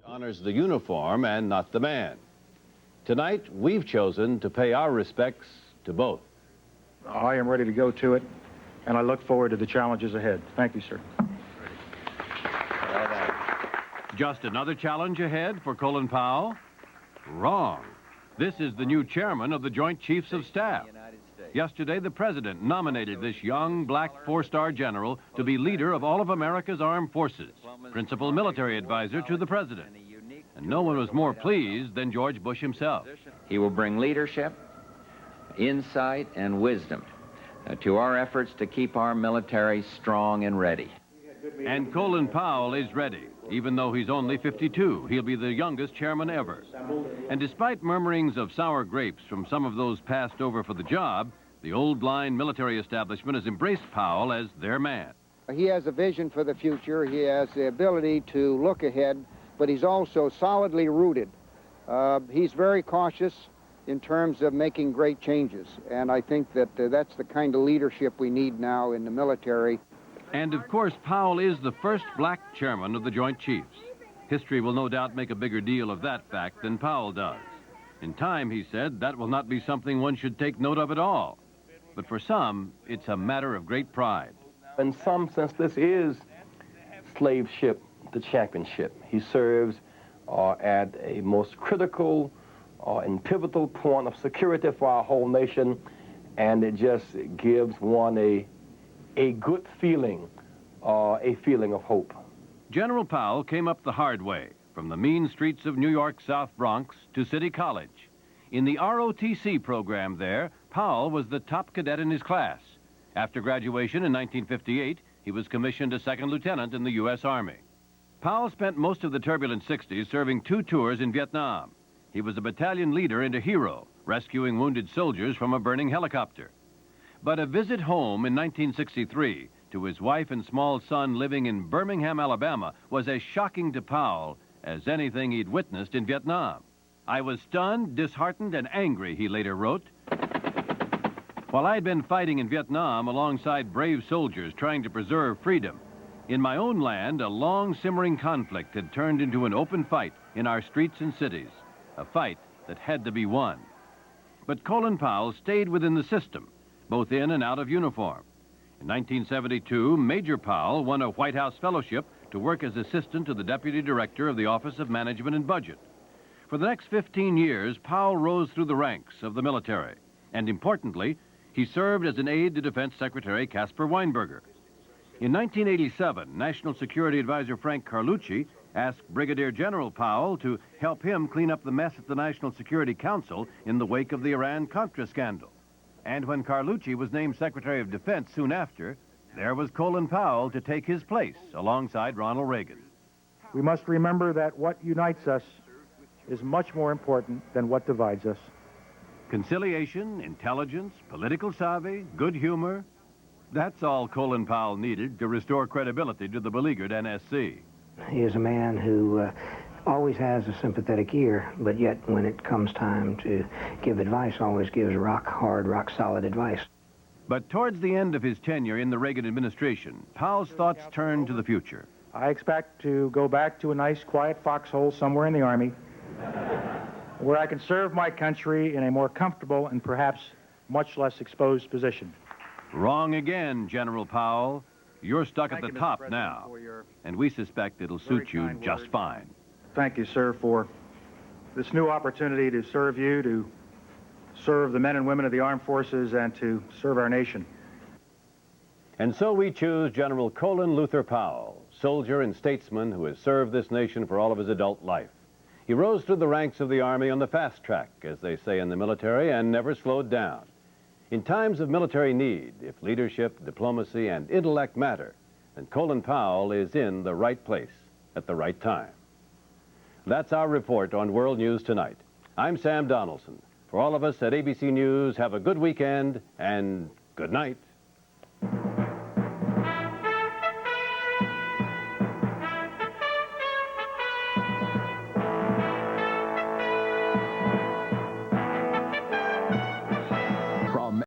Honors the uniform and not the man. Tonight, we've chosen to pay our respects to both. I am ready to go to it, and I look forward to the challenges ahead. Thank you, sir. Just another challenge ahead for Colin Powell? Wrong. This is the new chairman of the Joint Chiefs of Staff. Yesterday, the president nominated this young black four-star general to be leader of all of America's armed forces, principal military advisor to the president. And no one was more pleased than George Bush himself. He will bring leadership, insight, and wisdom to our efforts to keep our military strong and ready. And Colin Powell is ready. Even though he's only 52, he'll be the youngest chairman ever. And despite murmurings of sour grapes from some of those passed over for the job, the old-line military establishment has embraced Powell as their man. He has a vision for the future. He has the ability to look ahead, but he's also solidly rooted. He's very cautious in terms of making great changes, and I think that that's the kind of leadership we need now in the military. And, of course, Powell is the first black chairman of the Joint Chiefs. History will no doubt make a bigger deal of that fact than Powell does. In time, he said, that will not be something one should take note of at all. But for some, it's a matter of great pride. In some sense, this is slave ship, the championship. He serves at a most critical and pivotal point of security for our whole nation, and it just gives one a good feeling, a feeling of hope. General Powell came up the hard way, from the mean streets of New York's South Bronx to City College. In the ROTC program there, Powell was the top cadet in his class. After graduation in 1958, he was commissioned a second lieutenant in the U.S. Army. Powell spent most of the turbulent 60s serving 2 tours in Vietnam. He was a battalion leader and a hero, rescuing wounded soldiers from a burning helicopter. But a visit home in 1963 to his wife and small son living in Birmingham, Alabama, was as shocking to Powell as anything he'd witnessed in Vietnam. "I was stunned, disheartened, and angry," he later wrote. "While I'd been fighting in Vietnam alongside brave soldiers trying to preserve freedom, in my own land, a long simmering conflict had turned into an open fight in our streets and cities, a fight that had to be won." But Colin Powell stayed within the system, both in and out of uniform. In 1972, Major Powell won a White House fellowship to work as assistant to the Deputy Director of the Office of Management and Budget. For the next 15 years, Powell rose through the ranks of the military, and importantly, he served as an aide to Defense Secretary Caspar Weinberger. In 1987, National Security Advisor Frank Carlucci asked Brigadier General Powell to help him clean up the mess at the National Security Council in the wake of the Iran-Contra scandal. And when Carlucci was named Secretary of Defense soon after, there was Colin Powell to take his place alongside Ronald Reagan. We must remember that what unites us is much more important than what divides us. Conciliation, intelligence, political savvy, good humor, that's all Colin Powell needed to restore credibility to the beleaguered NSC. He is a man who always has a sympathetic ear, but yet when it comes time to give advice, always gives rock-hard, rock-solid advice. But towards the end of his tenure in the Reagan administration, Powell's thoughts turned to the future. I expect to go back to a nice, quiet foxhole somewhere in the Army where I can serve my country in a more comfortable and perhaps much less exposed position. Wrong again, General Powell. You're stuck at the top now, and we suspect it'll suit you just fine. Thank you, sir, for this new opportunity to serve you, to serve the men and women of the armed forces, and to serve our nation. And so we choose General Colin Luther Powell, soldier and statesman who has served this nation for all of his adult life. He rose through the ranks of the Army on the fast track, as they say in the military, and never slowed down. In times of military need, if leadership, diplomacy, and intellect matter, then Colin Powell is in the right place at the right time. That's our report on World News Tonight. I'm Sam Donaldson. For all of us at ABC News, have a good weekend and good night.